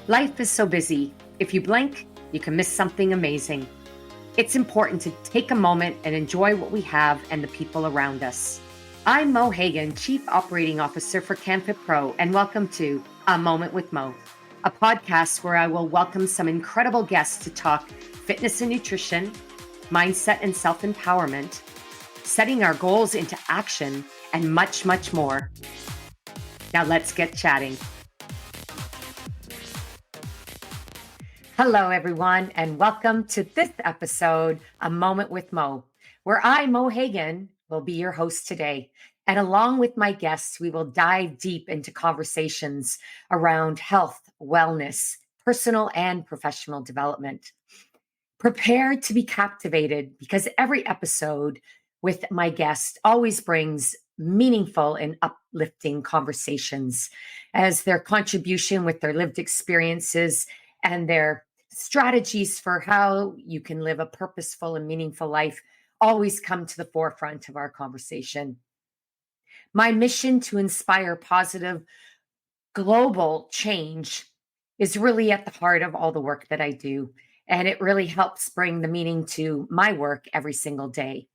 Life is so busy. If you blink, you can miss something amazing. It's important to take a moment and enjoy what we have and the people around us. I'm Mo Hagan, Chief Operating Officer for CanFit Pro, and welcome to A Moment with Mo, a podcast where I will welcome some incredible guests to talk fitness and nutrition, mindset and self-empowerment, setting our goals into action, and much, much more. Now let's get chatting. Hello, everyone, and welcome to this episode, A Moment with Mo, where I, Mo Hagan, will be your host today. And along with my guests, we will dive deep into conversations around health, wellness, personal and professional development. Prepare to be captivated because every episode with my guest always brings meaningful and uplifting conversations as their contribution with their lived experiences and their strategies for how you can live a purposeful and meaningful life always come to the forefront of our conversation. My mission to inspire positive global change is really at the heart of all the work that I do, and it really helps bring the meaning to my work every single day.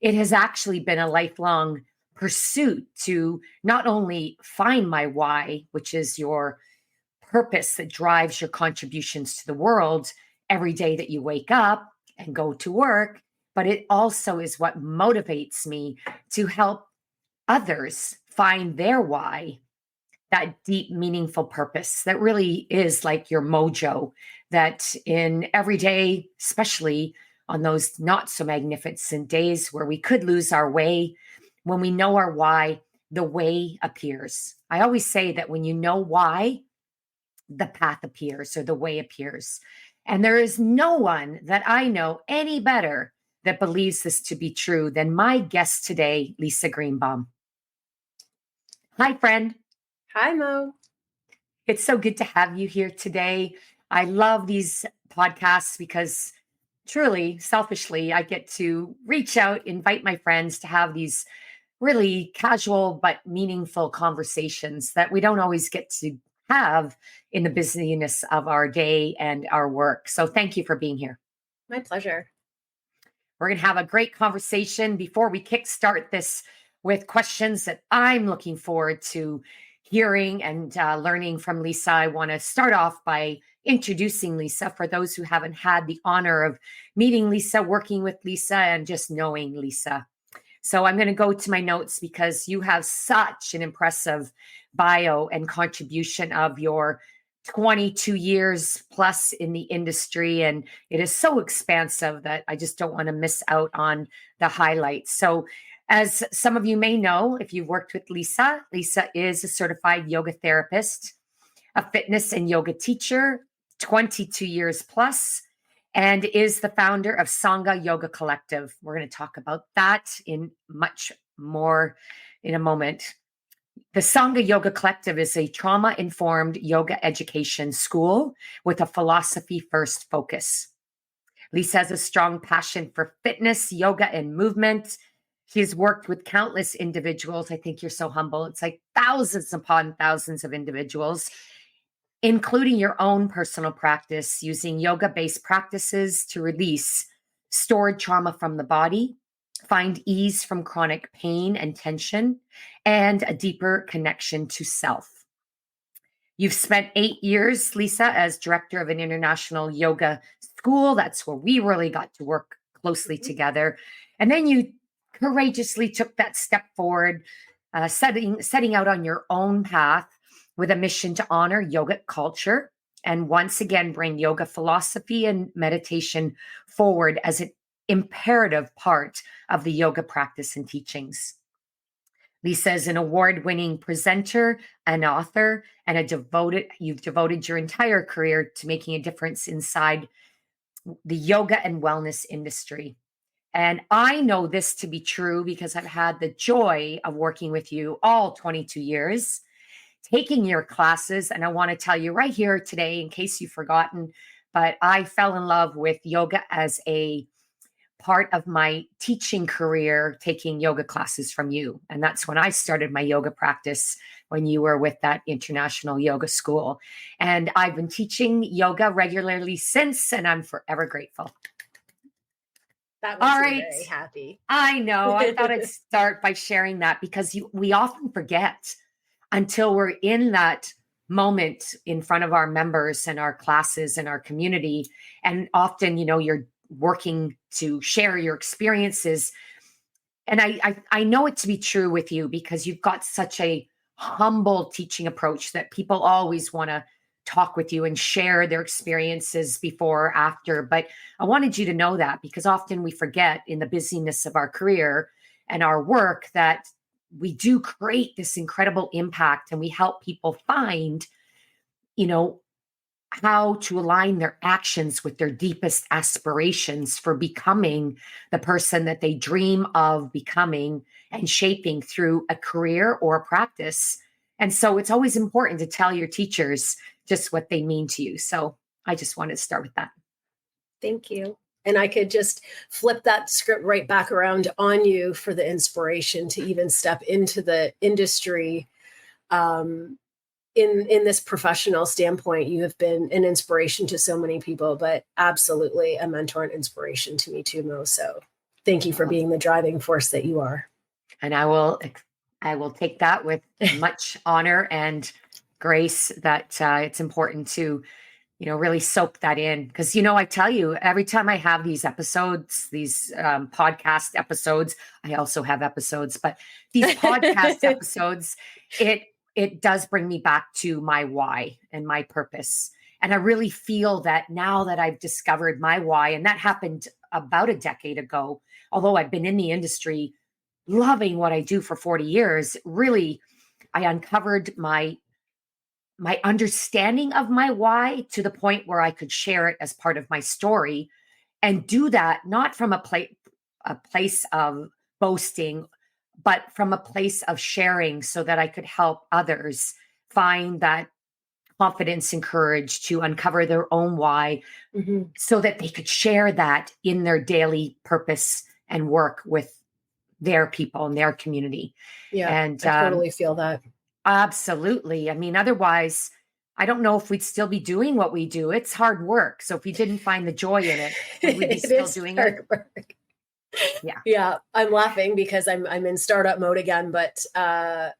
It has actually been a lifelong pursuit to not only find my why, which is your purpose that drives your contributions to the world every day that you wake up and go to work, but it also is what motivates me to help others find their why, that deep, meaningful purpose that really is like your mojo, that in every day, especially on those not so magnificent days where we could lose our way, when we know our why, the way appears. I always say that when you know why, the path appears or the way appears. And there is no one that I know any better that believes this to be true than my guest today, Lisa Greenbaum. Hi, friend. Hi, Mo. It's so good to have you here today. I love these podcasts because truly, selfishly, I get to reach out, invite my friends to have these really casual but meaningful conversations that we don't always get to have in the busyness of our day and our work. So thank you for being here. My pleasure. We're going to have a great conversation before we kickstart this with questions that I'm looking forward to hearing and learning from Lisa. I want to start off by introducing Lisa for those who haven't had the honor of meeting Lisa, working with Lisa, and just knowing Lisa. So I'm going to go to my notes because you have such an impressive bio and contribution of your 22 years plus in the industry. And it is so expansive that I just don't want to miss out on the highlights. So as some of you may know, if you've worked with Lisa, Lisa is a certified yoga therapist, a fitness and yoga teacher, 22 years plus, and is the founder of Sangha Yoga Collective. We're going to talk about that in much more in a moment. The Sangha Yoga Collective is a trauma-informed yoga education school with a philosophy-first focus. Lisa has a strong passion for fitness, yoga, and movement. She has worked with countless individuals. I think you're so humble. It's like thousands upon thousands of individuals, including your own personal practice, using yoga-based practices to release stored trauma from the body, find ease from chronic pain and tension, and a deeper connection to self. You've spent 8 years, Lisa, as director of an international yoga school. That's where we really got to work closely together. And then you courageously took that step forward, setting out on your own path with a mission to honor yogic culture and once again bring yoga philosophy and meditation forward as an imperative part of the yoga practice and teachings. Lisa is an award-winning presenter, an author, and you've devoted your entire career to making a difference inside the yoga and wellness industry. And I know this to be true because I've had the joy of working with you all 22 years, taking your classes. And I want to tell you right here today, in case you've forgotten, but I fell in love with yoga as a part of my teaching career taking yoga classes from you. And that's when I started my yoga practice, when you were with that international yoga school. And I've been teaching yoga regularly since, and I'm forever grateful. That All makes me right. very happy. I know. I thought I'd start by sharing that because we often forget until we're in that moment in front of our members and our classes and our community. And often, you're working to share your experiences. And I know it to be true with you because you've got such a humble teaching approach that people always want to talk with you and share their experiences before or after. But I wanted you to know that because often we forget in the busyness of our career and our work that we do create this incredible impact and we help people find, how to align their actions with their deepest aspirations for becoming the person that they dream of becoming and shaping through a career or a practice. And so it's always important to tell your teachers just what they mean to you. So I just wanted to start with that. Thank you. And I could just flip that script right back around on you for the inspiration to even step into the industry. In this professional standpoint, you have been an inspiration to so many people, but absolutely a mentor and inspiration to me too, Mo. So thank you for being the driving force that you are. And I will take that with much honor and grace that it's important to, really soak that in. Because, I tell you, every time I have these episodes, these podcast episodes, I also have episodes, but these podcast episodes, it does bring me back to my why and my purpose. And I really feel that now that I've discovered my why, and that happened about a decade ago, although I've been in the industry loving what I do for 40 years, really, I uncovered my understanding of my why to the point where I could share it as part of my story and do that not from a place of boasting, but from a place of sharing so that I could help others find that confidence and courage to uncover their own why so that they could share that in their daily purpose and work with their people and their community. Yeah, And I totally feel that. Absolutely. I mean, otherwise, I don't know if we'd still be doing what we do. It's hard work. So if we didn't find the joy in it, would we be still doing it? Work. Yeah. I'm laughing because I'm in startup mode again, but yeah,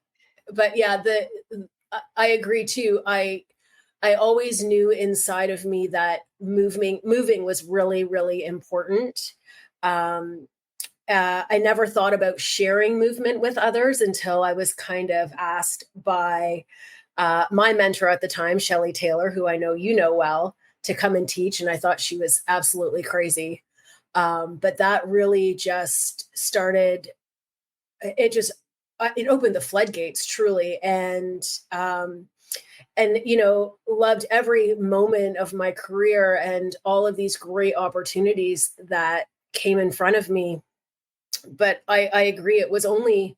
I agree too. I always knew inside of me that moving was really, really important. I never thought about sharing movement with others until I was kind of asked by my mentor at the time, Shelley Taylor, who I know you know well, to come and teach. And I thought she was absolutely crazy. But that really just started, it opened the floodgates truly. And loved every moment of my career and all of these great opportunities that came in front of me. But I agree. It was only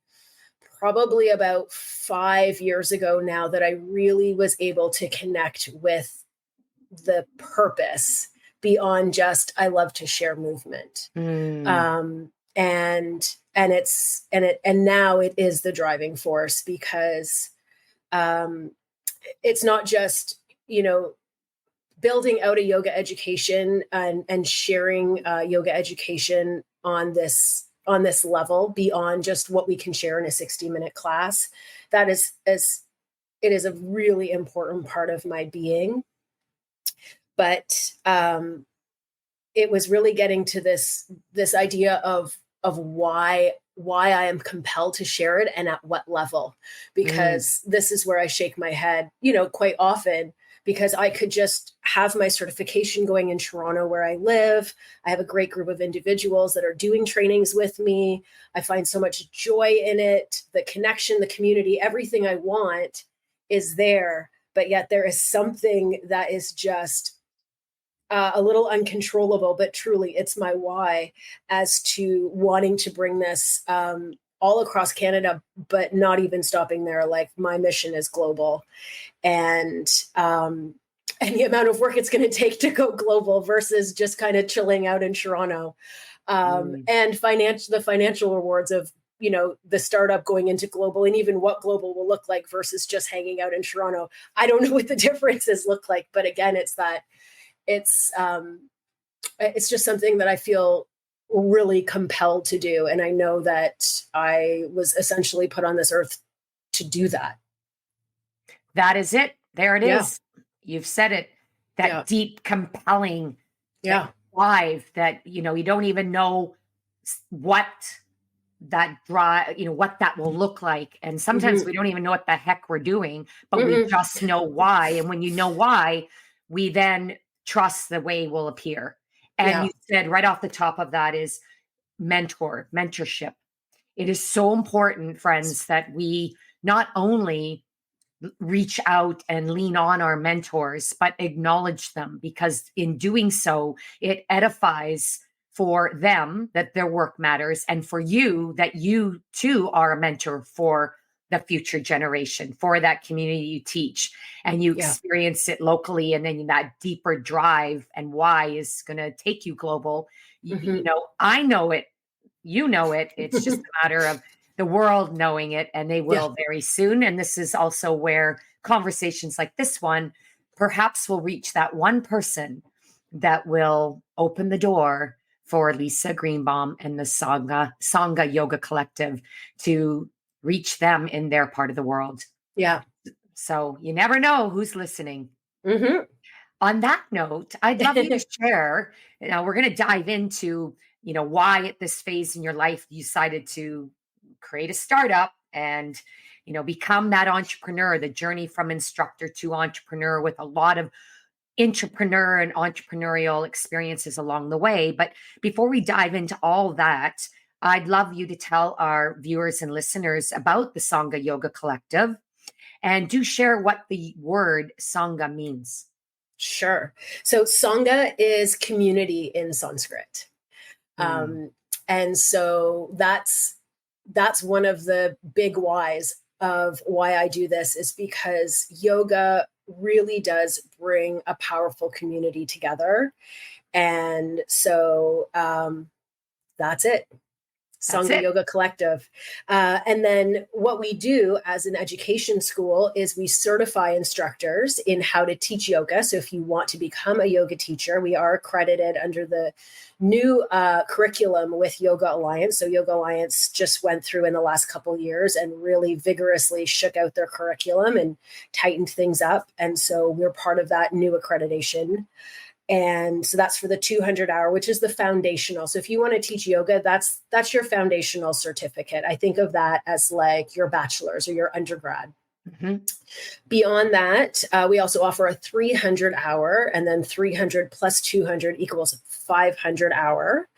probably about 5 years ago now that I really was able to connect with the purpose beyond just, I love to share movement. And now it is the driving force because, it's not just, building out a yoga education and sharing yoga education on this level beyond just what we can share in a 60-minute class. That it is a really important part of my being. But it was really getting to this idea of why I am compelled to share it and at what level, because this is where I shake my head, quite often, because I could just have my certification going in Toronto where I live. I have a great group of individuals that are doing trainings with me. I find so much joy in it, the connection, the community, everything I want is there. But yet there is something that is just a little uncontrollable, but truly it's my why as to wanting to bring this all across Canada, but not even stopping there. Like, my mission is global, and the amount of work it's going to take to go global versus just kind of chilling out in Toronto. Mm. and the financial rewards of, the startup going into global, and even what global will look like versus just hanging out in Toronto. I don't know what the differences look like, but again, it's just something that I feel really compelled to do. And I know that I was essentially put on this earth to do that. That is it. There it Yeah. is. You've said it. That Yeah. deep, compelling Yeah. drive that, you don't even know what that drive, what that will look like. And sometimes Mm-hmm. we don't even know what the heck we're doing, but we Mm-hmm. just know why. And when you know why, we then trust the way will appear. And Yeah. you said right off the top of that is mentorship. It is so important, friends, that we not only reach out and lean on our mentors, but acknowledge them, because in doing so, it edifies for them that their work matters, and for you that you too are a mentor for the future generation, for that community you teach, and you Yeah. experience it locally. And then that deeper drive and why is going to take you global. Mm-hmm. I know it, it's just a matter of the world knowing it, and they Yeah. will very soon. And this is also where conversations like this one perhaps will reach that one person that will open the door for Lisa Greenbaum and the Sangha Yoga Collective to reach them in their part of the world. Yeah. So you never know who's listening. Mm-hmm. On that note, I'd love you to share. Now we're going to dive into, why at this phase in your life you decided to create a startup and, become that entrepreneur, the journey from instructor to entrepreneur with a lot of entrepreneur and entrepreneurial experiences along the way. But before we dive into all that, I'd love you to tell our viewers and listeners about the Sangha Yoga Collective, and do share what the word Sangha means. Sure. So Sangha is community in Sanskrit. Mm. And so that's one of the big whys of why I do this, is because yoga really does bring a powerful community together. And so that's it. That's Sangha it. Yoga Collective. And then what we do as an education school is we certify instructors in how to teach yoga. So if you want to become a yoga teacher, we are accredited under the new curriculum with Yoga Alliance. So Yoga Alliance just went through in the last couple of years and really vigorously shook out their curriculum and tightened things up. And so we're part of that new accreditation. And so that's for the 200-hour, which is the foundational. So if you want to teach yoga, that's your foundational certificate. I think of that as like your bachelor's or your undergrad. Mm-hmm. Beyond that, we also offer a 300-hour, and then 300 plus 200 equals 500-hour,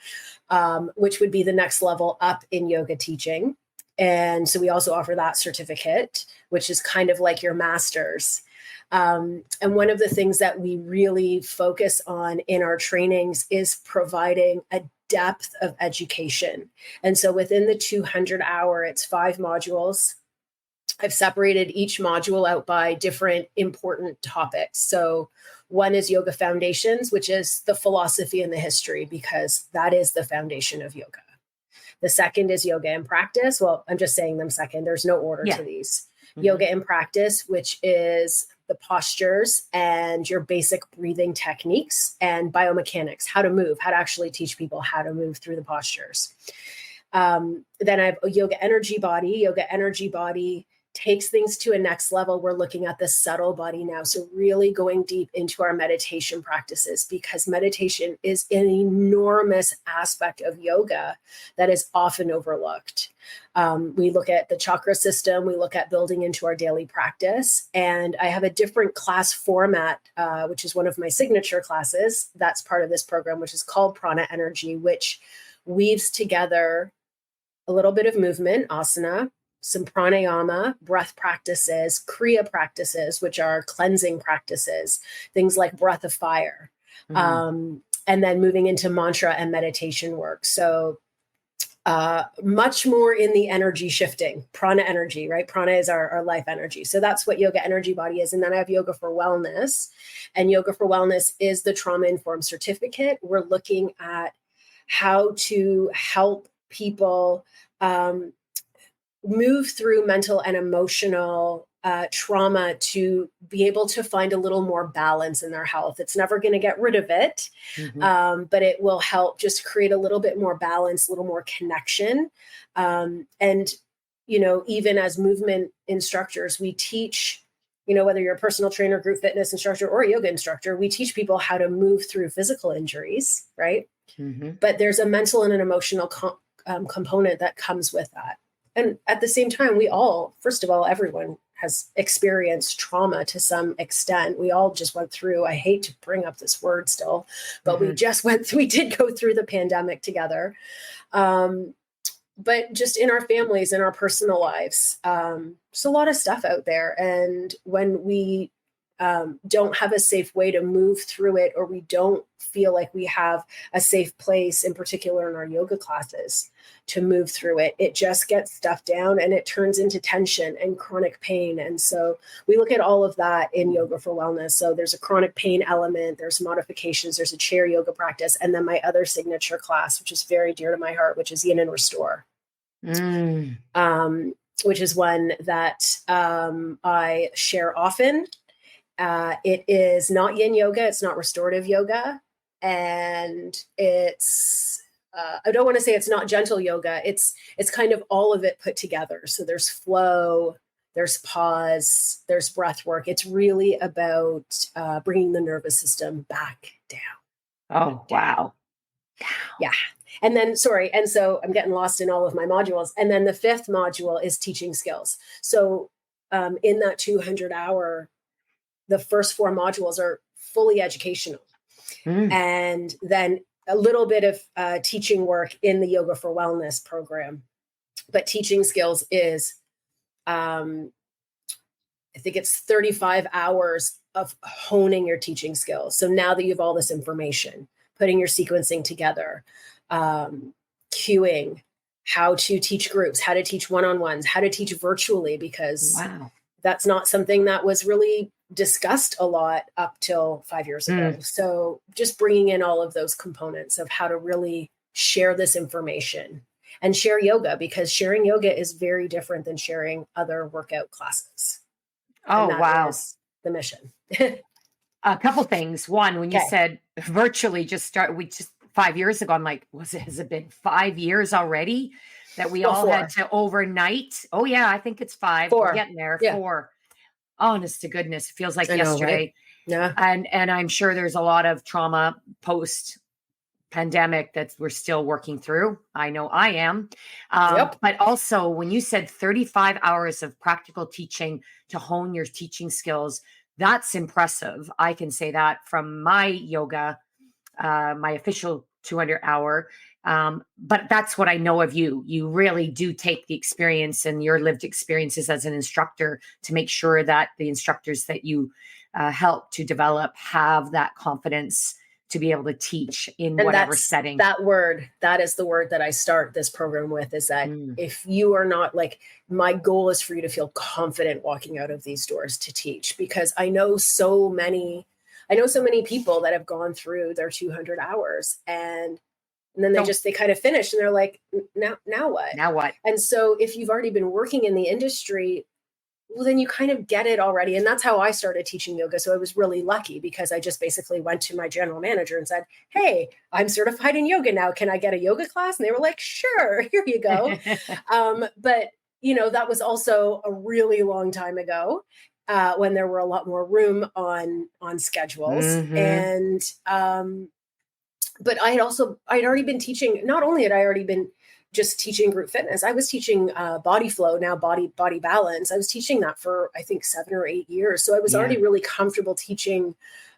which would be the next level up in yoga teaching. And so we also offer that certificate, which is kind of like your master's. And one of the things that we really focus on in our trainings is providing a depth of education. And so within the 200-hour, it's 5 modules. I've separated each module out by different important topics. So one is yoga foundations, which is the philosophy and the history, because that is the foundation of yoga. The second is yoga in practice. Well, I'm just saying them second. There's no order to these. Mm-hmm. Yoga in practice, which is the postures and your basic breathing techniques and biomechanics, how to move, how to actually teach people how to move through the postures. Then I have a yoga energy body. Yoga energy body takes things to a next level. We're looking at the subtle body now. So really going deep into our meditation practices, because meditation is an enormous aspect of yoga that is often overlooked. We look at the chakra system, we look at building into our daily practice. And I have a different class format, which is one of my signature classes. That's part of this program, which is called Prana Energy, which weaves together a little bit of movement, asana, some pranayama, breath practices, kriya practices, which are cleansing practices, things like breath of fire, and then moving into mantra and meditation work. So much more in the energy shifting, prana energy, right? Prana is our life energy. So that's what yoga energy body is. And then I have yoga for wellness, and yoga for wellness is the trauma informed certificate. We're looking at how to help people move through mental and emotional trauma to be able to find a little more balance in their health. It's never going to get rid of it, but it will help just create a little bit more balance, a little more connection. And, even as movement instructors, we teach, whether you're a personal trainer, group fitness instructor, or a yoga instructor, we teach people how to move through physical injuries, right? But there's a mental and an emotional component that comes with that. And at the same time, we all, first of all, everyone has experienced trauma to some extent. We all just went through, I hate to bring up this word still, but we did go through the pandemic together. But just in our families, in our personal lives, there's a lot of stuff out there. And when we don't have a safe way to move through it, or we don't feel like we have a safe place, in particular in our yoga classes, to move through it, it just gets stuffed down and it turns into tension and chronic pain. And so we look at all of that in Yoga for Wellness. So there's a chronic pain element, there's modifications, there's a chair yoga practice, and then my other signature class, which is very dear to my heart, which is Yin and Restore. Which is one that I share often. It is not yin yoga, it's not restorative yoga, and it's I don't want to say it's not gentle yoga. It's kind of all of it put together. So there's flow, there's pause, there's breath work. It's really about bringing the nervous system back down. Oh, wow. Yeah. And then, and so I'm getting lost in all of my modules. And then the fifth module is teaching skills. So in that 200-hour, the first 4 modules are fully educational. And then a little bit of teaching work in the Yoga for Wellness program. But teaching skills is, I think it's 35 hours of honing your teaching skills. So now that you have all this information, putting your sequencing together, cueing, how to teach groups, how to teach one-on-ones, how to teach virtually, because that's not something that was really discussed a lot up till 5 years ago. So just bringing in all of those components of how to really share this information and share yoga, because sharing yoga is very different than sharing other workout classes. Oh, wow. Is the mission. A couple things. One, when you said virtually just 5 years ago, I'm like, has it been 5 years already that we all 4. had to overnight? Oh yeah, I think it's 5. 4. We're getting there. 4. Honest to goodness, it feels like yesterday. Know, right? Yeah. And I'm sure there's a lot of trauma post pandemic that we're still working through. I know I am. But also when you said 35 hours of practical teaching to hone your teaching skills, that's impressive. I can say that from my yoga, my official 200-hour. But that's what I know of you. You really do take the experience and your lived experiences as an instructor to make sure that the instructors that you help to develop have that confidence to be able to teach in whatever setting. That is the word that I start this program with, is that if you are not, like, my goal is for you to feel confident walking out of these doors to teach, because I know so many people that have gone through their 200 hours and then they kind of finish and they're like, now what? Now what? And so if you've already been working in the industry, well, then you kind of get it already. And that's how I started teaching yoga. So I was really lucky, because I just basically went to my general manager and said, hey, I'm certified in yoga now. Can I get a yoga class? And they were like, sure, here you go. But that was also a really long time ago. When there were a lot more room on schedules. And, but I'd already been teaching. Not only had I already been just teaching group fitness, I was teaching body flow, now body balance. I was teaching that for, I think, 7 or 8 years. So I was already really comfortable teaching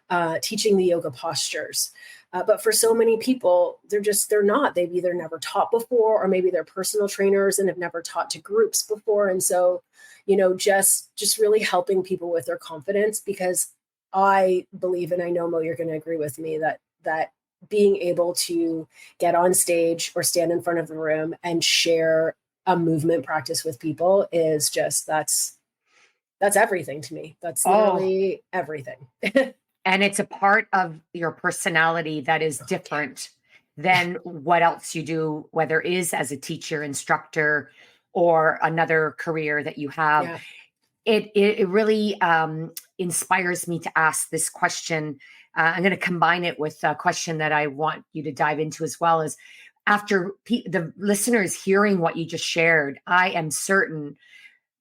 the yoga postures. But for so many people, they're not. They've either never taught before, or maybe they're personal trainers and have never taught to groups before. And so, just really helping people with their confidence, because I believe, and I know, Mo, you're going to agree with me, that being able to get on stage or stand in front of the room and share a movement practice with people is just, that's everything to me. That's literally everything. And it's a part of your personality that is different than what else you do, whether it is as a teacher, instructor, or another career that you have. Yeah. It really inspires me to ask this question. I'm going to combine it with a question that I want you to dive into as well. Is after the listeners hearing what you just shared, I am certain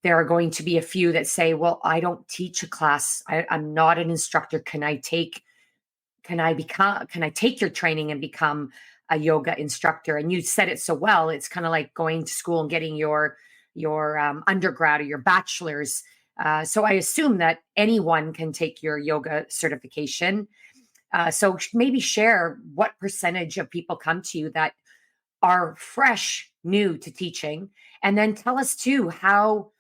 there are going to be a few that say, "Well, I don't teach a class. I'm not an instructor. Can I take your training and become a yoga instructor?" And you said it so well. It's kind of like going to school and getting your undergrad or your bachelor's. So I assume that anyone can take your yoga certification. So maybe share what percentage of people come to you that are fresh, new to teaching, and then tell us too how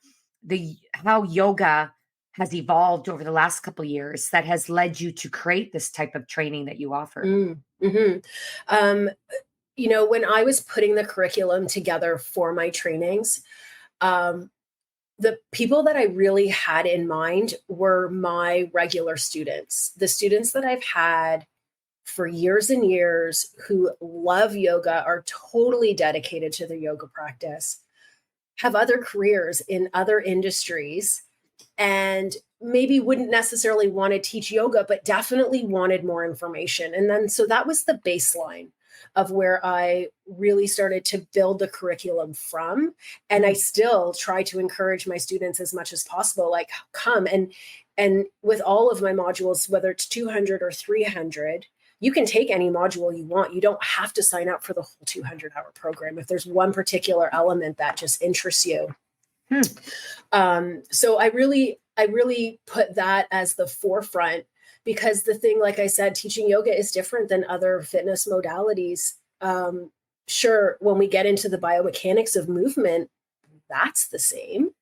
yoga has evolved over the last couple of years that has led you to create this type of training that you offer. Mm-hmm. Um, when I was putting the curriculum together for my trainings, um, the people that I really had in mind were my regular students, the students that I've had for years and years who love yoga, are totally dedicated to their yoga practice, have other careers in other industries, and maybe wouldn't necessarily want to teach yoga, but definitely wanted more information. And then, so that was the baseline of where I really started to build the curriculum from. And I still try to encourage my students as much as possible, like, come and with all of my modules, whether it's 200 or 300, you can take any module you want. You don't have to sign up for the whole 200-hour program if there's one particular element that just interests you. So I really put that as the forefront, because the thing, like I said, teaching yoga is different than other fitness modalities. Sure, when we get into the biomechanics of movement, that's the same.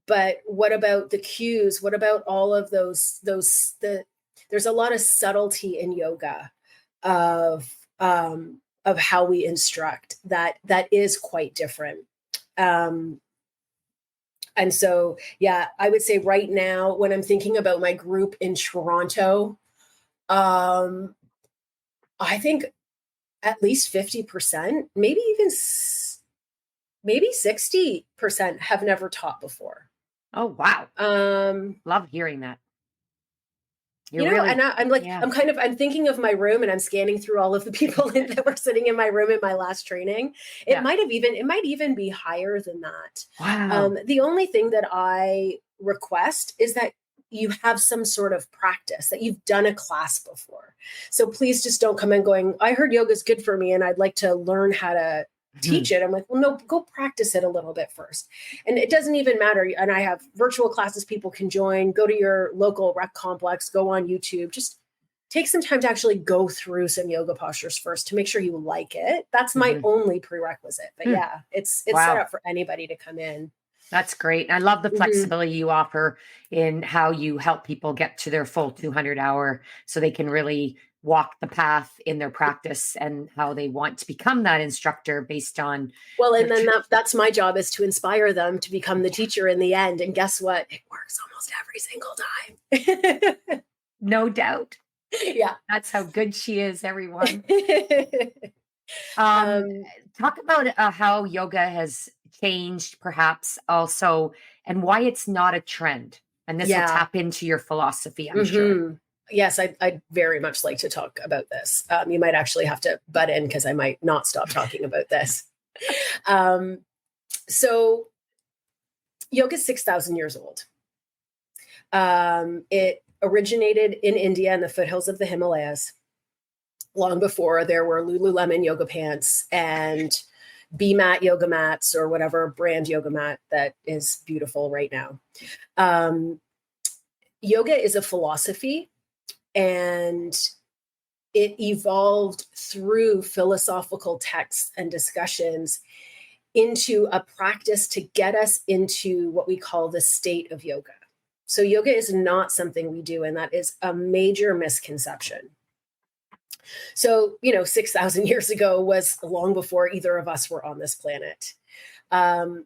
But what about the cues? What about all of there's a lot of subtlety in yoga of how we instruct that is quite different. And so, yeah, I would say right now, when I'm thinking about my group in Toronto, I think at least 50%, maybe 60% have never taught before. Oh, wow. Love hearing that. And I'm thinking of my room, and I'm scanning through all of the people that were sitting in my room in my last training. It might even be higher than that. Wow. The only thing that I request is that you have some sort of practice, that you've done a class before. So please just don't come in going, I heard yoga is good for me and I'd like to learn how to teach it. I'm like, well, no, go practice it a little bit first. And it doesn't even matter. And I have virtual classes people can join. Go to your local rec complex, go on YouTube, just take some time to actually go through some yoga postures first to make sure you like it. That's my only prerequisite. But yeah, it's set up for anybody to come in. That's great. I love the flexibility you offer in how you help people get to their full 200-hour so they can really walk the path in their practice and how they want to become that instructor based on. Well, and then that's my job, is to inspire them to become the teacher in the end. And guess what? It works almost every single time. No doubt. Yeah. That's how good she is, everyone. Talk about how yoga has changed, perhaps also, and why it's not a trend. And this will tap into your philosophy, I'm sure. Yes, I'd very much like to talk about this. You might actually have to butt in, because I might not stop talking about this. So yoga is 6,000 years old. It originated in India in the foothills of the Himalayas, long before there were Lululemon yoga pants and B-mat yoga mats, or whatever brand yoga mat that is beautiful right now. Yoga is a philosophy, and it evolved through philosophical texts and discussions into a practice to get us into what we call the state of yoga. So yoga is not something we do, and that is a major misconception. So, 6,000 years ago was long before either of us were on this planet. And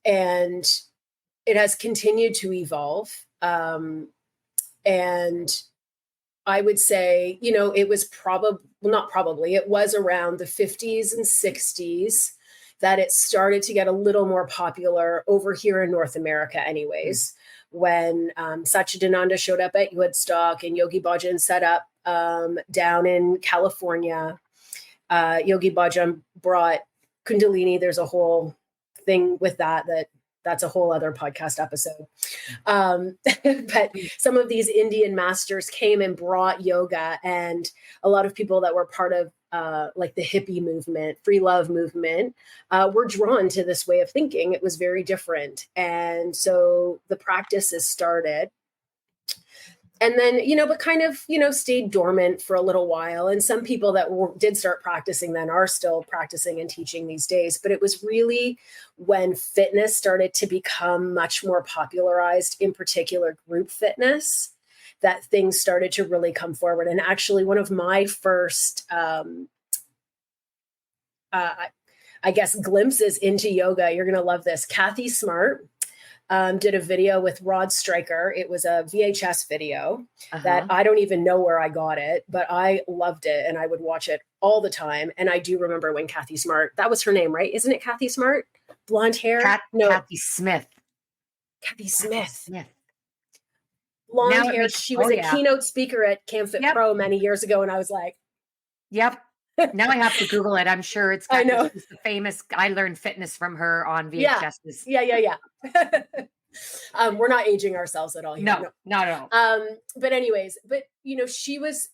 it has continued to evolve. And I would say, it was not probably, it was around the 50s and 60s that it started to get a little more popular over here in North America anyways, when Satchidananda showed up at Woodstock and Yogi Bhajan set up down in California. Yogi Bhajan brought Kundalini. There's a whole thing with that's a whole other podcast episode. But some of these Indian masters came and brought yoga, and a lot of people that were part of like the hippie movement, free love movement, were drawn to this way of thinking. It was very different. And so the practices started. And then, but kind of, stayed dormant for a little while. And some people that did start practicing then are still practicing and teaching these days. But it was really when fitness started to become much more popularized, in particular group fitness, that things started to really come forward. And actually, one of my first, I guess, glimpses into yoga, you're going to love this. Kathy Smart did a video with Rod Stryker. It was a VHS video that I don't even know where I got it, but I loved it and I would watch it all the time. And I do remember when Kathy Smart, that was her name, right? Isn't it Kathy Smart? Blonde hair? No. Kathy Smith. Kathy Smith. Blonde hair. She was a keynote speaker at CamFit Pro many years ago. And I was like, yep. Now I have to Google it. I'm sure it's got, I know. She's the famous, I learned fitness from her on VHSs. Yeah. We're not aging ourselves at all here. No, not at all. But anyways, she was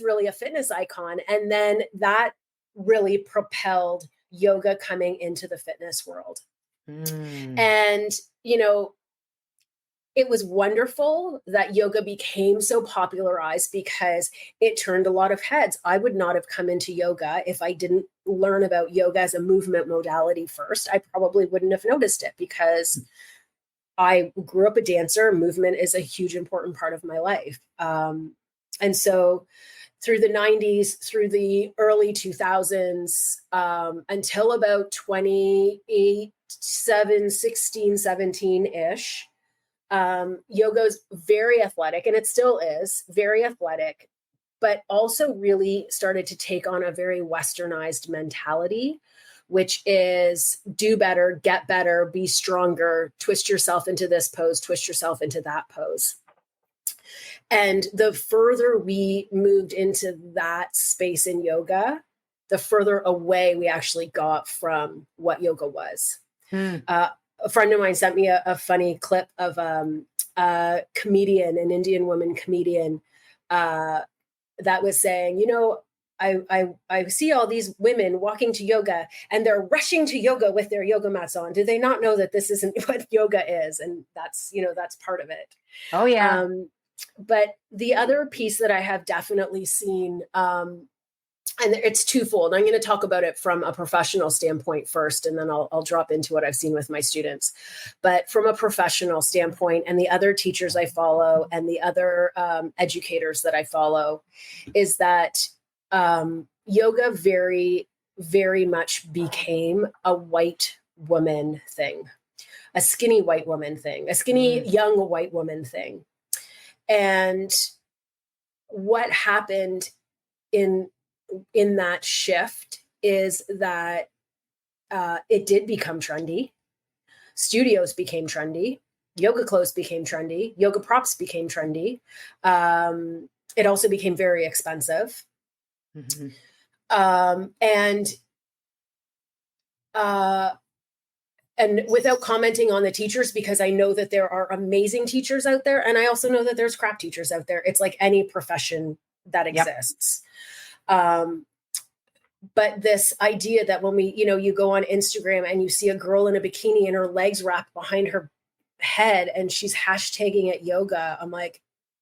really a fitness icon. And then that really propelled yoga coming into the fitness world. And, it was wonderful that yoga became so popularized because it turned a lot of heads. I would not have come into yoga if I didn't learn about yoga as a movement modality first. I probably wouldn't have noticed it because I grew up a dancer. Movement is a huge, important part of my life. And so through the 90s, through the early 2000s, until about 16, 17-ish, yoga's very athletic, and it still is very athletic, but also really started to take on a very westernized mentality, which is do better, get better, be stronger, twist yourself into this pose, twist yourself into that pose. And the further we moved into that space in yoga, the further away we actually got from what yoga was. A friend of mine sent me a funny clip of a comedian, an Indian woman comedian, that was saying, I see all these women walking to yoga and they're rushing to yoga with their yoga mats on. Do they not know that this isn't what yoga is? And that's part of it. Oh, yeah. But the other piece that I have definitely seen, and it's twofold. I'm going to talk about it from a professional standpoint first, and then I'll drop into what I've seen with my students. But from a professional standpoint, and the other teachers I follow and the other educators that I follow, is that yoga very, very much became a white woman thing, a skinny white woman thing, a skinny young white woman thing. And what happened in that shift is that it did become trendy. Studios became trendy. Yoga clothes became trendy. Yoga props became trendy. It also became very expensive. And without commenting on the teachers, because I know that there are amazing teachers out there, and I also know that there's crap teachers out there. It's like any profession that exists. But this idea that when we, you go on Instagram and you see a girl in a bikini and her legs wrapped behind her head and she's hashtagging it yoga, I'm like,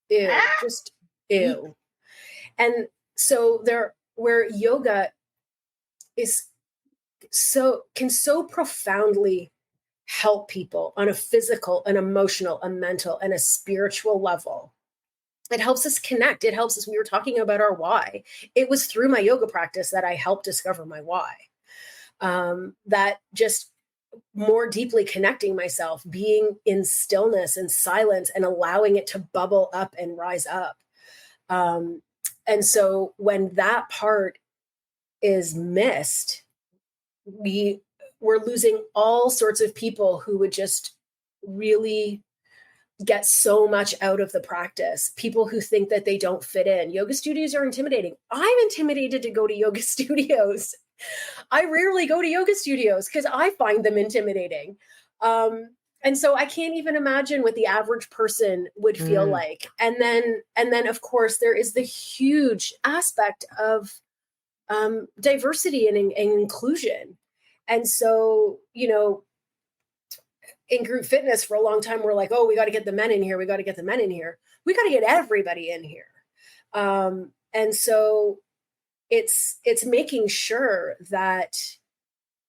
ew, just ew. And so where yoga can so profoundly help people on a physical, an emotional, a mental, and a spiritual level. It helps us connect. It helps us. We were talking about our why. It was through my yoga practice that I helped discover my why. That just more deeply connecting myself, being in stillness and silence and allowing it to bubble up and rise up. And so when that part is missed, we're losing all sorts of people who would just really get so much out of the practice. People who think that they don't fit in. Yoga studios are intimidating. I'm intimidated to go to yoga studios. I rarely go to yoga studios because I find them intimidating. And so I can't even imagine what the average person would feel like. And then of course there is the huge aspect of diversity and inclusion. And so, in group fitness for a long time, we're like, oh, we got to get the men in here. We got to get the men in here. We got to get everybody in here. And so it's making sure that,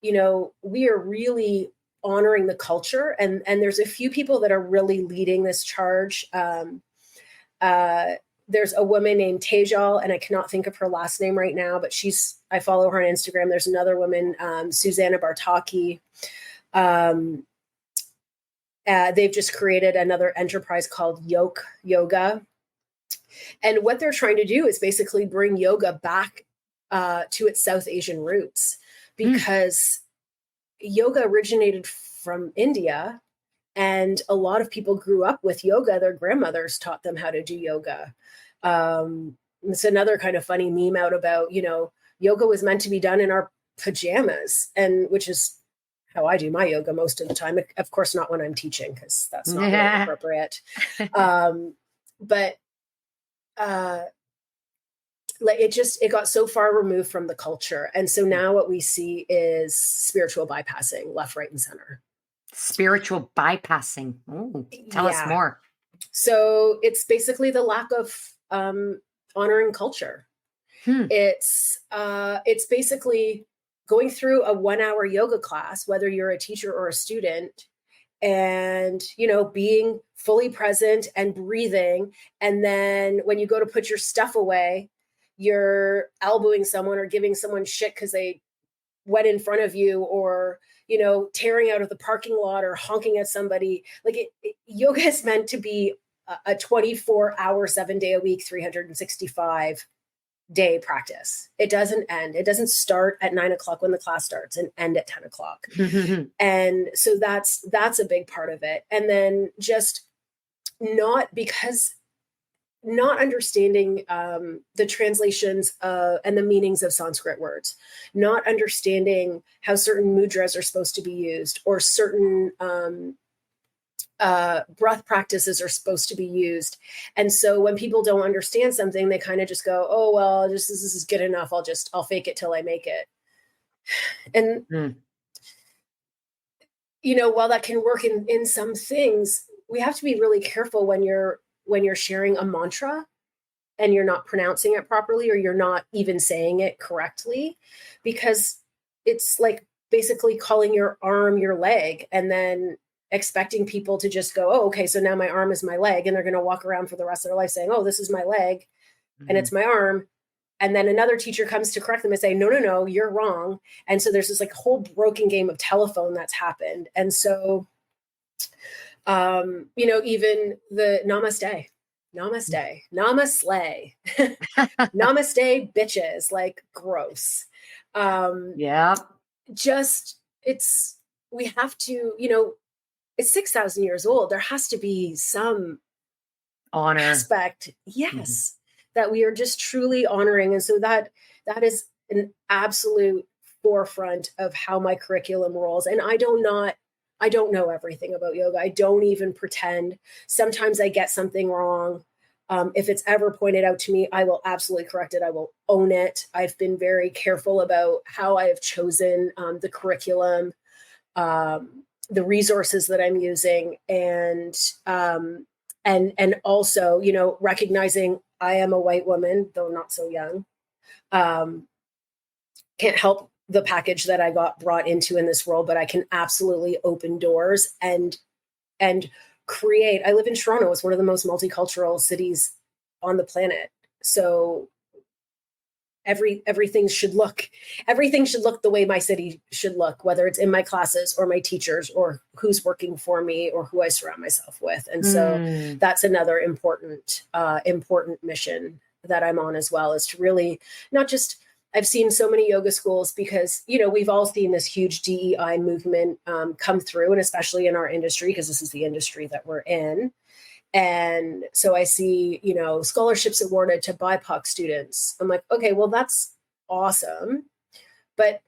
we are really honoring the culture. And there's a few people that are really leading this charge. There's a woman named Tejal, and I cannot think of her last name right now, but I follow her on Instagram. There's another woman, Susanna Bartaki. They've just created another enterprise called Yogic Yoga. And what they're trying to do is basically bring yoga back to its South Asian roots, because yoga originated from India, and a lot of people grew up with yoga. Their grandmothers taught them how to do yoga. It's another kind of funny meme out about, yoga was meant to be done in our pajamas, and which is how I do my yoga most of the time. Of course, not when I'm teaching, because that's not really appropriate. But it got so far removed from the culture. And so now what we see is spiritual bypassing left, right, and center. Spiritual bypassing. Ooh, tell us more. So it's basically the lack of honoring culture. It's basically going through a 1-hour yoga class, whether you're a teacher or a student, and, being fully present and breathing. And then when you go to put your stuff away, you're elbowing someone or giving someone shit because they went in front of you, or, tearing out of the parking lot or honking at somebody. Yoga is meant to be a 24-hour, 7-day a week, 365-day practice. It doesn't end. It doesn't start at 9:00 when the class starts and end at 10:00. And so that's a big part of it. And then just not understanding the translations and the meanings of Sanskrit words, not understanding how certain mudras are supposed to be used, or certain breath practices are supposed to be used. And so when people don't understand something, they kind of just go, oh, well, this is good enough. I'll fake it till I make it. And, while that can work in some things, we have to be really careful when you're sharing a mantra and you're not pronouncing it properly, or you're not even saying it correctly, because it's like basically calling your arm your leg, and then expecting people to just go, oh, okay, so now my arm is my leg. And they're going to walk around for the rest of their life saying, oh, this is my leg and it's my arm. And then another teacher comes to correct them and say, no, you're wrong. And so there's this whole broken game of telephone that's happened. And so, even the namaste, namaste, bitches, gross. We have to, it's 6,000 years old. There has to be some honor aspect. Yes. That we are just truly honoring. And so that is an absolute forefront of how my curriculum rolls. And I don't know everything about yoga. I don't even pretend. Sometimes I get something wrong. If it's ever pointed out to me, I will absolutely correct it. I will own it. I've been very careful about how I have chosen the curriculum, the resources that I'm using, and also, recognizing I am a white woman, though not so young. Can't help the package that I got brought into in this world, but I can absolutely open doors and create. I live in Toronto. It's one of the most multicultural cities on the planet. So everything should look the way my city should look, whether it's in my classes or my teachers or who's working for me or who I surround myself with. And so that's another important mission that I'm on as well, is to really not just, I've seen so many yoga schools because, we've all seen this huge DEI movement come through, and especially in our industry, because this is the industry that we're in. And so I see, scholarships awarded to BIPOC students. I'm like, okay, well, that's awesome. But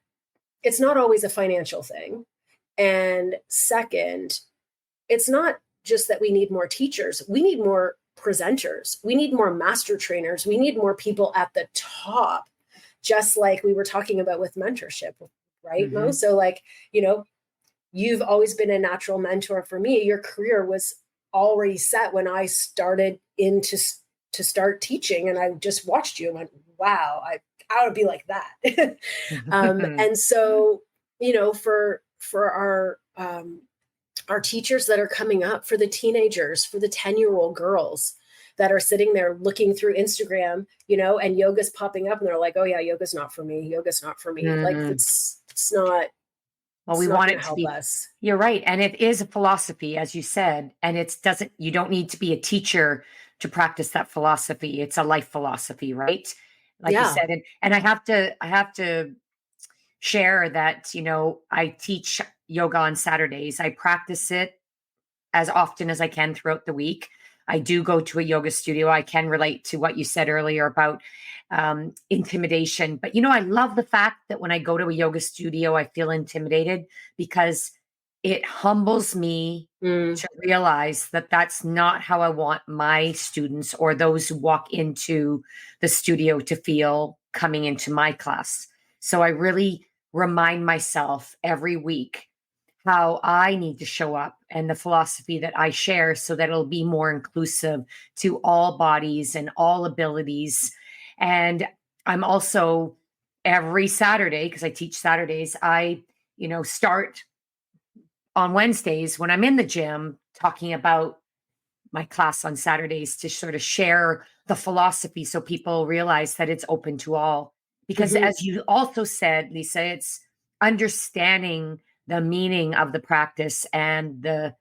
it's not always a financial thing. And second, it's not just that we need more teachers. We need more presenters. We need more master trainers. We need more people at the top, just like we were talking about with mentorship, right, Mo? So you've always been a natural mentor for me. Your career was already set when I started to start teaching, and I just watched you and went, wow, I would be like that. And so, for our teachers that are coming up, for the teenagers, for the 10-year-old girls that are sitting there looking through Instagram, and yoga's popping up and they're like, oh yeah, yoga's not for me. Yoga's not for me. Like it's not. Well, we want it to be. Us. You're right. And it is a philosophy, as you said, and you don't need to be a teacher to practice that philosophy. It's a life philosophy, right? Like you said. And I have to share that, I teach yoga on Saturdays. I practice it as often as I can throughout the week. I do go to a yoga studio. I can relate to what you said earlier about intimidation. But, I love the fact that when I go to a yoga studio, I feel intimidated because it humbles me to realize that that's not how I want my students or those who walk into the studio to feel coming into my class. So I really remind myself every week how I need to show up and the philosophy that I share so that it'll be more inclusive to all bodies and all abilities. And I'm also every Saturday, because I teach Saturdays, I, start on Wednesdays when I'm in the gym talking about my class on Saturdays to sort of share the philosophy so people realize that it's open to all. Because as you also said, Lisa, it's understanding the meaning of the practice and the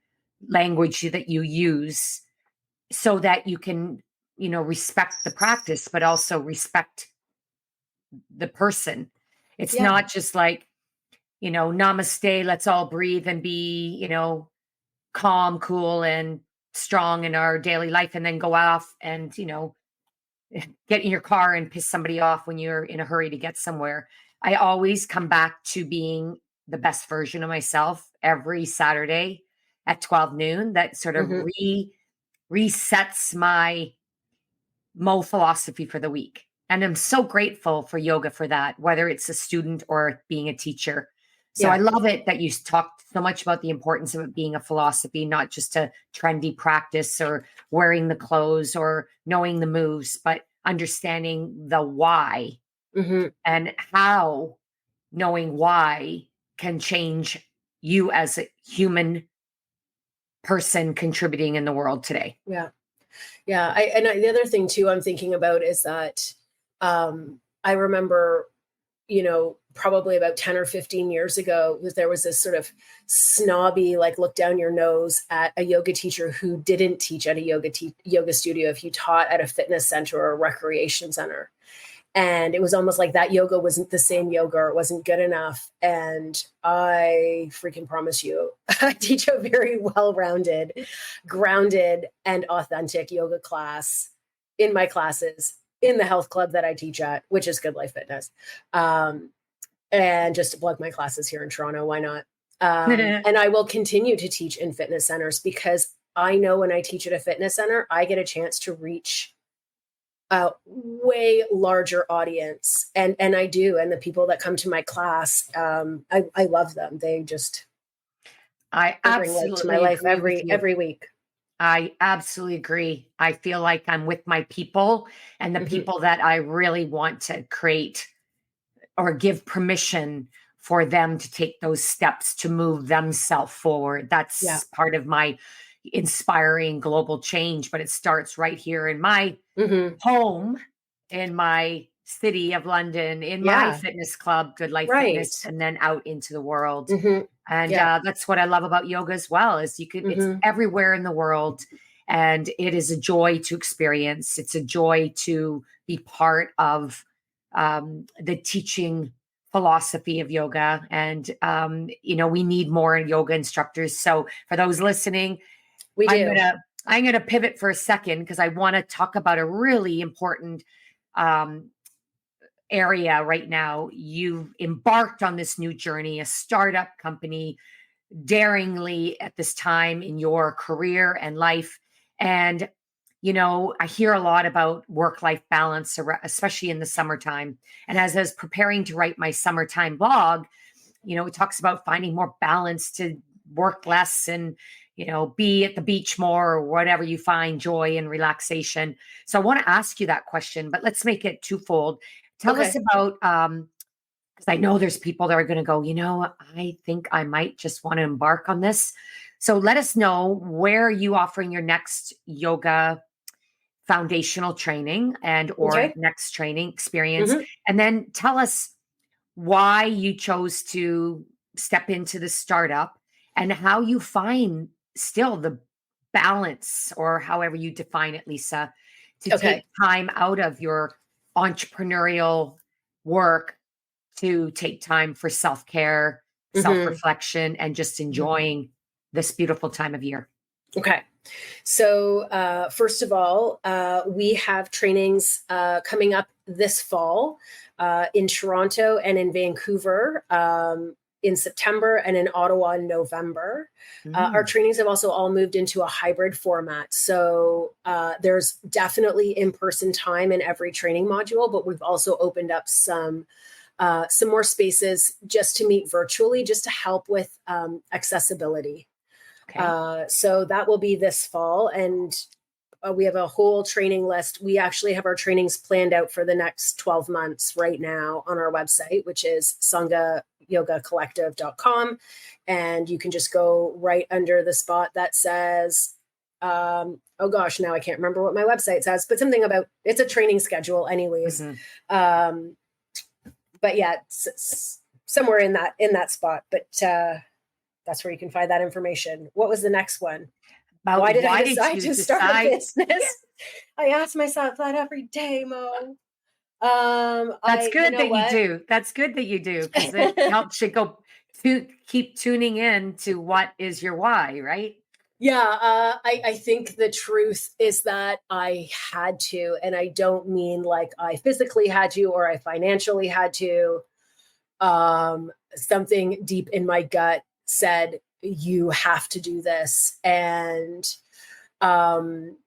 language that you use so that you can, respect the practice, but also respect the person. It's not just like, namaste, let's all breathe and be, calm, cool, and strong in our daily life, and then go off and, get in your car and piss somebody off when you're in a hurry to get somewhere. I always come back to being the best version of myself every Saturday at 12 noon. That sort of resets my Mo philosophy for the week. And I'm so grateful for yoga for that, whether it's a student or being a teacher. So I love it that you talked so much about the importance of it being a philosophy, not just a trendy practice or wearing the clothes or knowing the moves, but understanding the why and how knowing why can change you as a human person contributing in the world today. Yeah. Yeah. The other thing too, I'm thinking about is that I remember, probably about 10 or 15 years ago, there was this sort of snobby, like look down your nose at a yoga teacher who didn't teach at a yoga studio if you taught at a fitness center or a recreation center. And it was almost like that yoga wasn't the same yoga, or it wasn't good enough. And I freaking promise you, I teach a very well-rounded, grounded, and authentic yoga class in my classes in the health club that I teach at, which is Good Life Fitness. And just to plug my classes here in Toronto, why not? And I will continue to teach in fitness centers because I know when I teach at a fitness center, I get a chance to reach a way larger audience. And I do. And the people that come to my class, I love them. They just bring light to my life every week. I absolutely agree. I feel like I'm with my people and the people that I really want to create or give permission for them to take those steps to move themselves forward. That's part of my inspiring global change, but it starts right here in my home, in my city of London, in my fitness club, Good Life Fitness, and then out into the world. And that's what I love about yoga as well, is it's everywhere in the world. And it is a joy to experience. It's a joy to be part of the teaching philosophy of yoga. And, we need more yoga instructors. So for those listening, We I'm do. gonna I'm gonna pivot for a second because I want to talk about a really important um, area right now. You've embarked on this new journey, a startup company, daringly at this time in your career and life. And I hear a lot about work-life balance, especially in the summertime. And as I was preparing to write my summertime blog, it talks about finding more balance to work less and, be at the beach more or whatever you find joy and relaxation. So I want to ask you that question, but let's make it twofold. Tell us Okay. about, because I know there's people that are going to go, I think I might just want to embark on this. So let us know, where are you offering your next yoga foundational training and or Okay. next training experience? Hmm. And then tell us why you chose to step into the startup and how you find still the balance, or however you define it, Lisa, to take Okay. time out of your entrepreneurial work to take time for self-care, Hmm. self-reflection, and just enjoying this beautiful time of year. Okay. So, first of all, we have trainings coming up this fall in Toronto and in Vancouver in September, and in Ottawa in November. Our Mm, trainings have also all moved into a hybrid format. So, there's definitely in-person time in every training module, but we've also opened up some more spaces just to meet virtually, just to help with accessibility. okay. So that will be this fall. And we have a whole training list. We actually have our trainings planned out for the next 12 months right now on our website, which is sangayogacollective.com. And you can just go right under the spot that says, oh gosh, now I can't remember what my website says, but something about, it's a training schedule anyways. Mhm. Um, but yeah, it's somewhere in that spot. But that's where you can find that information. What was the next one? Why About did I why did decide you to start a decide? business? I ask myself that every day, Mo. That's You good know that you what? do. That's good that you do, because it helps you go to keep tuning in to what is your why, right? Yeah, I think the truth is that I had to, and I don't mean like I physically had to or I financially had to. Something deep in my gut said, you have to do this. Um,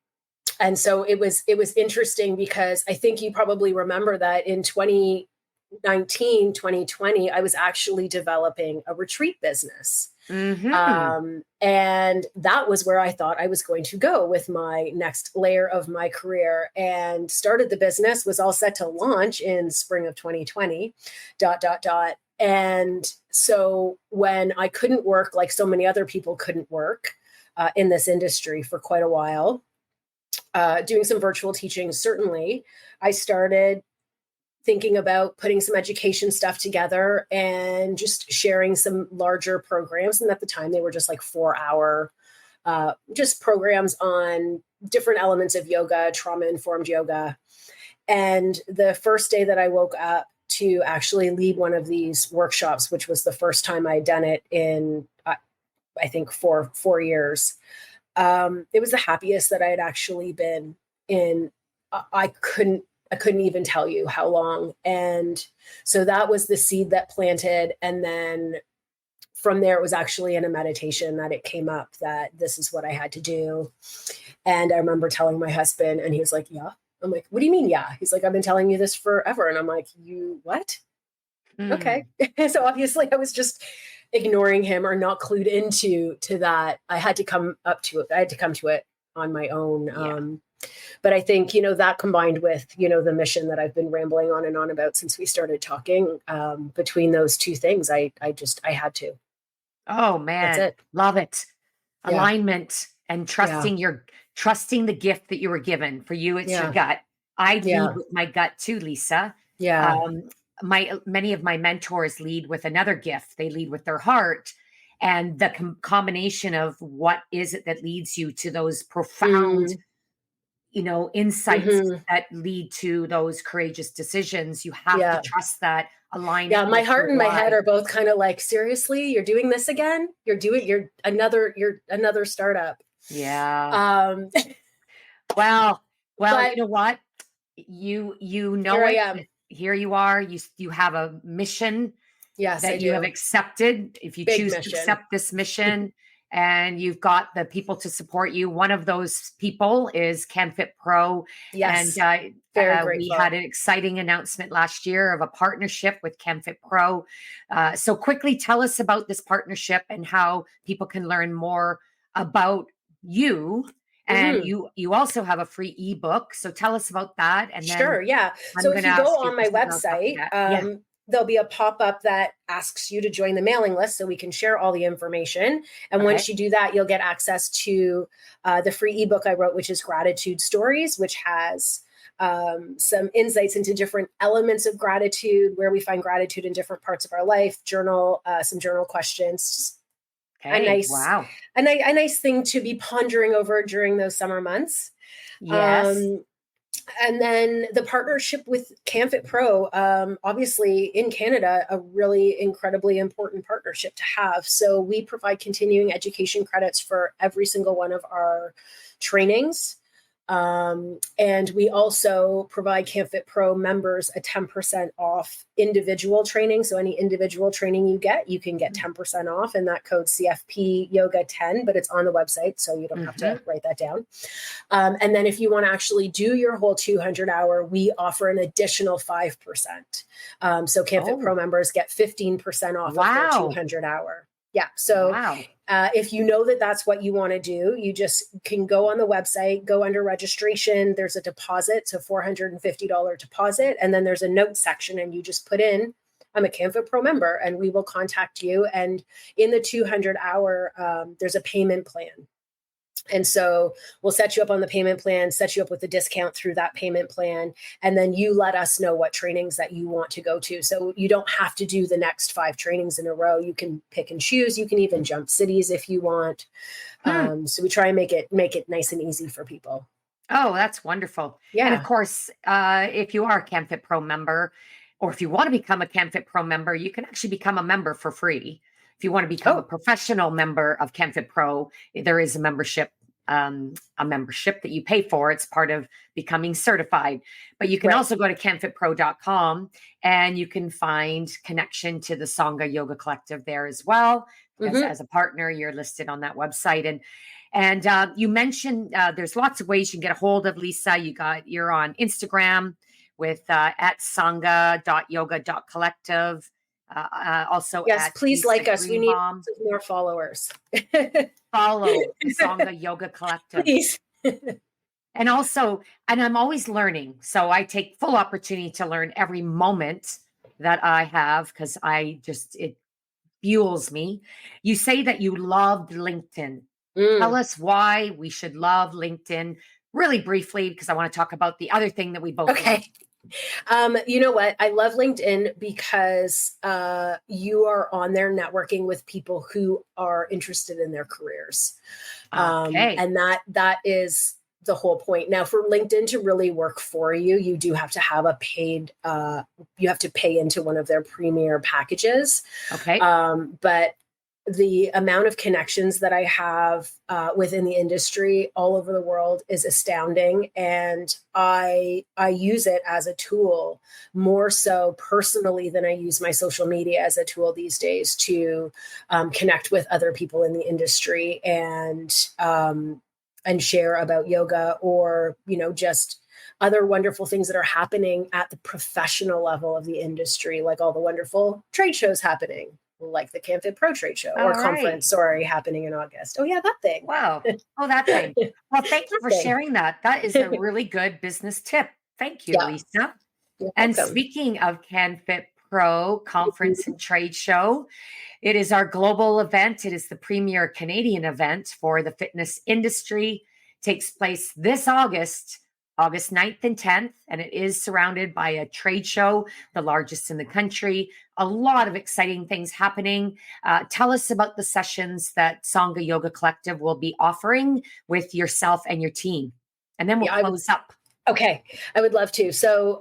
and so it was interesting because I think you probably remember that in 2019, 2020, I was actually developing a retreat business. Mhm. And that was where I thought I was going to go with my next layer of my career, and started the business, was all set to launch in spring of 2020, dot, dot, dot. And so when I couldn't work, like so many other people couldn't work in this industry for quite a while, doing some virtual teaching, certainly, I started thinking about putting some education stuff together and just sharing some larger programs. And at the time, they were just like 4 hour, just programs on different elements of yoga, trauma informed yoga. And the first day that I woke up to actually lead one of these workshops, which was the first time I'd done it in, I think, 4 years, it was the happiest that I had actually been in. I couldn't even tell you how long. And so that was the seed that planted. And then from there, it was actually in a meditation that it came up that this is what I had to do. And I remember telling my husband, and he was like, yeah. I'm like, what do you mean, yeah? He's like, I've been telling you this forever. And I'm like, you what? Okay. Mm. So obviously I was just ignoring him or not clued into that. I had to come up to it. I had to come to it on my own. Yeah. But I think, that combined with, the mission that I've been rambling on and on about since we started talking, between those two things, I had to. Oh That's man, it. love it. Yeah. Alignment and Yeah. trusting the gift that you were given. For you, it's your Yeah. gut. I lead Yeah. with my gut too, Lisa. Yeah. Um, my many of my mentors lead with another gift. They lead with their heart. and the combination of what is it that leads you to those profound, insights Mhm. that lead to those courageous decisions. You have to Yeah. trust that, align Yeah, it my with heart your and my head why. are both kind of like, seriously, you're doing this again? You're another startup. Yeah. Um, Well, but you know what? You here know I it. am. Here you are. You have a mission Yes, I that you have do. accepted. If you Big choose to mission. accept this mission, and you've got the people to support you, one of those people is CanFit Pro, and Yes. Very we had grateful. an exciting announcement last year of a partnership with CanFit Pro. So quickly tell us about this partnership and how people can learn more about you. And Mhm. you also have a free ebook. So tell us about that. And then Sure, yeah. I'm So going if to you go ask you a on my question on top of website, that. Yeah. there'll be a pop-up that asks you to join the mailing list so we can share all the information. And Okay. once you do that, you'll get access to the free ebook I wrote, which is Gratitude Stories, which has some insights into different elements of gratitude, where we find gratitude in different parts of our life, some journal questions, a Okay. nice Wow. a nice thing to be pondering over during those summer months. Yes. Um, and then the partnership with CanFit Pro, obviously in Canada, a really incredibly important partnership to have. So we provide continuing education credits for every single one of our trainings. And we also provide CanFit Pro members a 10% off individual training. So any individual training you can get 10% off, and that code CFP Yoga 10, but it's on the website, so you don't have to write that down. And then if you want to actually do your whole 200-hour, we offer an additional 5%. So CanFit Pro Oh, members get 15% off of their wow. 200-hour. Yeah. So Wow. if you know that that's what you want to do, you just can go on the website, go under registration. There's a deposit, so $450 deposit. And then there's a note section, and you just put in, I'm a CanFit Pro member, and we will contact you. And in the 200-hour, there's a payment plan. And so we'll set you up on the payment plan, set you up with a discount through that payment plan. And then you let us know what trainings that you want to go to. So you don't have to do the next 5 trainings in a row. You can pick and choose. You can even jump cities if you want. So we try and make it nice and easy for people. Oh, that's wonderful. And of Yeah. course, if you are a CanFit Pro member, or if you want to become a CanFit Pro member, you can actually become a member for free. If you want to become a Oh, professional member of CanFit Pro, there is a membership that you pay for. It's part of becoming certified. But you can right. also go to canfitpro.com, and you can find connection to the Sangha Yoga Collective there as well. Because Mm-hmm. as a partner, you're listed on that website. And you mentioned there's lots of ways you can get a hold of Lisa. You're on Instagram with at sangha.yoga.collective. Also Yes, at please Lisa like us. We need Greenbaum. more followers. Follow the Sangha Yoga Collective. Please. And also, and I'm always learning. So I take full opportunity to learn every moment that I have, because it fuels me. You say that you loved LinkedIn. Tell Mm. us why we should love LinkedIn really briefly, because I want to talk about the other thing that we both love. Okay. You know what? I love LinkedIn because you are on there networking with people who are interested in their careers. Okay. And that is the whole point. Now, for LinkedIn to really work for you, you do have to have you have to pay into one of their premier packages. Okay. But the amount of connections that I have within the industry all over the world is astounding, and I use it as a tool more so personally than I use my social media as a tool these days to connect with other people in the industry and share about yoga, or just other wonderful things that are happening at the professional level of the industry, like all the wonderful trade shows happening, like the CanFit Pro trade show All or right. conference, sorry, happening in August. Oh yeah, that thing. Wow. Oh, that thing. Well, thank you That for thing. sharing that. That is a really good business tip. Thank you, Yeah, Lisa. you're And welcome. speaking of CanFit Pro conference and trade show, it is our global event. It is the premier Canadian event for the fitness industry. Takes place this August, August 9th and 10th, and it is surrounded by a trade show, the largest in the country. A lot of exciting things happening. Tell us about the sessions that Sangha Yoga Collective will be offering with yourself and your team. And then we'll close up. Okay, I would love to. So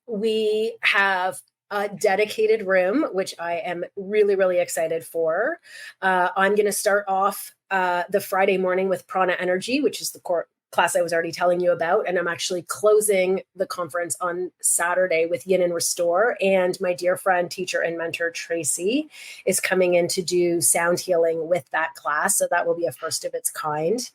we have a dedicated room, which I am really, really excited for. I'm going to start off the Friday morning with Prana Energy, which is the class I was already telling you about. And I'm actually closing the conference on Saturday with Yin and Restore. And my dear friend, teacher, and mentor, Tracy, is coming in to do sound healing with that class. So that will be a first of its kind.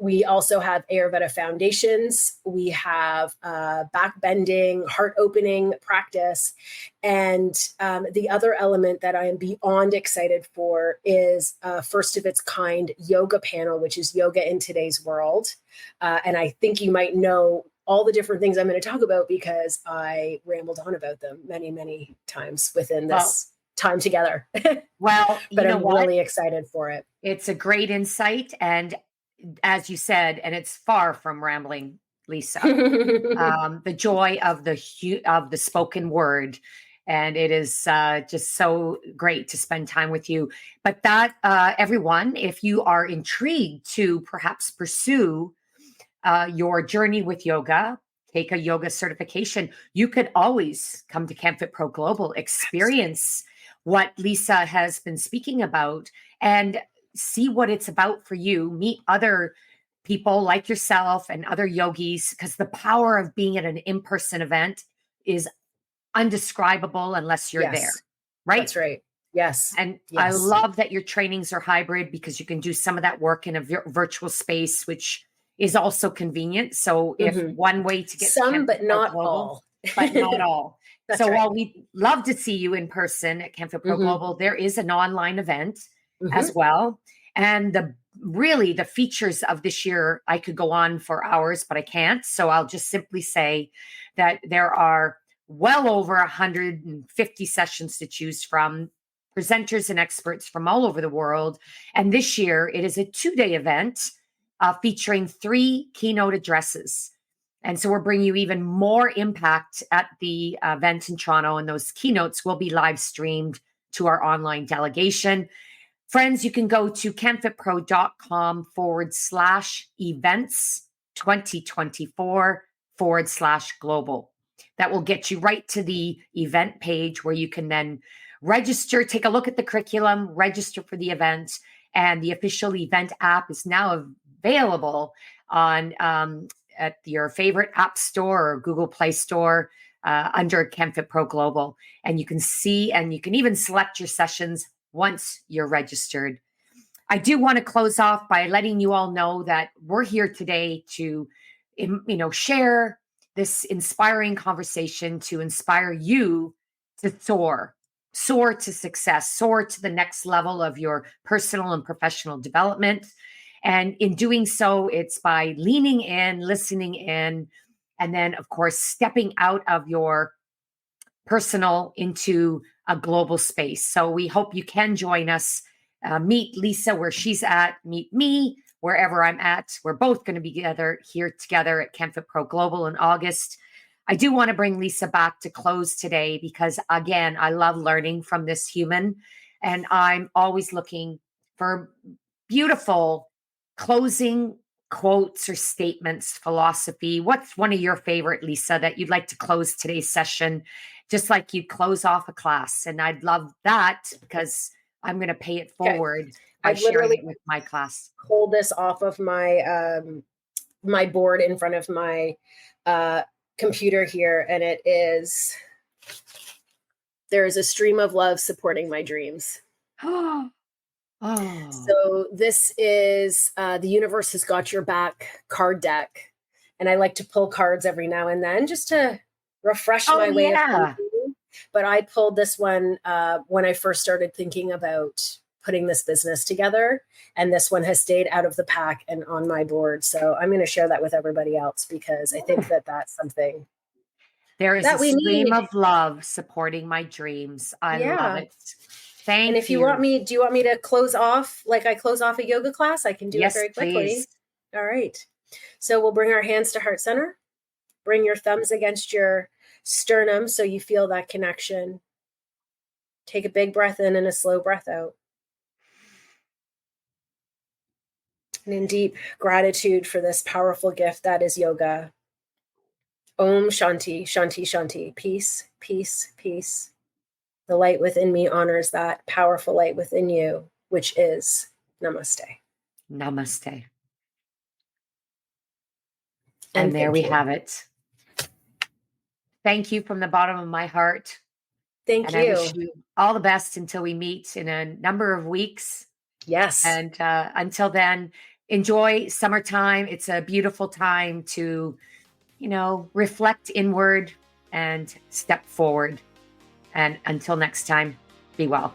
We also have Ayurveda foundations. We have back bending, heart opening practice. And the other element that I am beyond excited for is first of its kind yoga panel, which is yoga in today's world. And I think you might know all the different things I'm going to talk about because I rambled on about them many, many times within this time together. Well, but I'm really excited for it. It's a great insight. And as you said, and it's far from rambling, Lisa, the joy of the spoken word. And it is just so great to spend time with you. But that, everyone, if you are intrigued to perhaps pursue your journey with yoga, take a yoga certification, you could always come to CanFit Pro Global, experience what Lisa has been speaking about, and see what it's about for you. Meet other people like yourself and other yogis, because the power of being at an in-person event is undescribable unless you're there. Right? That's right. Yes. And I love that your trainings are hybrid because you can do some of that work in a virtual space, which is also convenient. So if one way to get some, but not all. But not all. So right. while we'd love to see you in person at CanFit Pro Global, there is an online event as well. And the features of this year, I could go on for hours, but I can't. So I'll just simply say that there are well over 150 sessions to choose from, presenters and experts from all over the world. And this year, it is a 2-day event featuring 3 keynote addresses. And so we're bringing you even more impact at the event in Toronto. And those keynotes will be live streamed to our online delegation. Friends, you can go to canfitpro.com/events 2024/global. That will get you right to the event page where you can then register, take a look at the curriculum, register for the event. And the official event app is now available on at your favorite app store or Google Play Store under CanFit Pro Global. And you can see, and you can even select your sessions once you're registered. I do want to close off by letting you all know that we're here today to, share this inspiring conversation to inspire you to soar to success, soar to the next level of your personal and professional development. And in doing so, it's by leaning in, listening in, and then, of course, stepping out of your personal into a global space. So we hope you can join us. Meet Lisa where she's at, meet me wherever I'm at. We're both going to be here together at CanFit Pro Global in August. I do want to bring Lisa back to close today because, again, I love learning from this human. And I'm always looking for beautiful closing quotes or statements, philosophy. What's one of your favorite, Lisa, that you'd like to close today's session, just like you'd close off a class? And I'd love that because I'm going to pay it forward by sharing it with my class. Hold this off of my my board in front of my computer here, and it is: there is a stream of love supporting my dreams. So this is the Universe Has Got Your Back card deck. And I like to pull cards every now and then just to refresh my way of thinking. But I pulled this one when I first started thinking about putting this business together. And this one has stayed out of the pack and on my board. So I'm going to share that with everybody else because I think that that's something. There is a stream of love supporting my dreams. I love it. Thank you. And if you want me, do you want me to close off like I close off a yoga class? I can do it very quickly. Please. All right. So we'll bring our hands to heart center, bring your thumbs against your sternum so you feel that connection. Take a big breath in and a slow breath out. And in deep gratitude for this powerful gift that is yoga. Om Shanti, Shanti, Shanti. Peace, peace, peace. The light within me honors that powerful light within you, which is Namaste. Namaste. And there we have it. Thank you from the bottom of my heart. Thank And you. I wish you all the best until we meet in a number of weeks. Yes. And until then, enjoy summertime. It's a beautiful time to, reflect inward and step forward. And until next time, be well.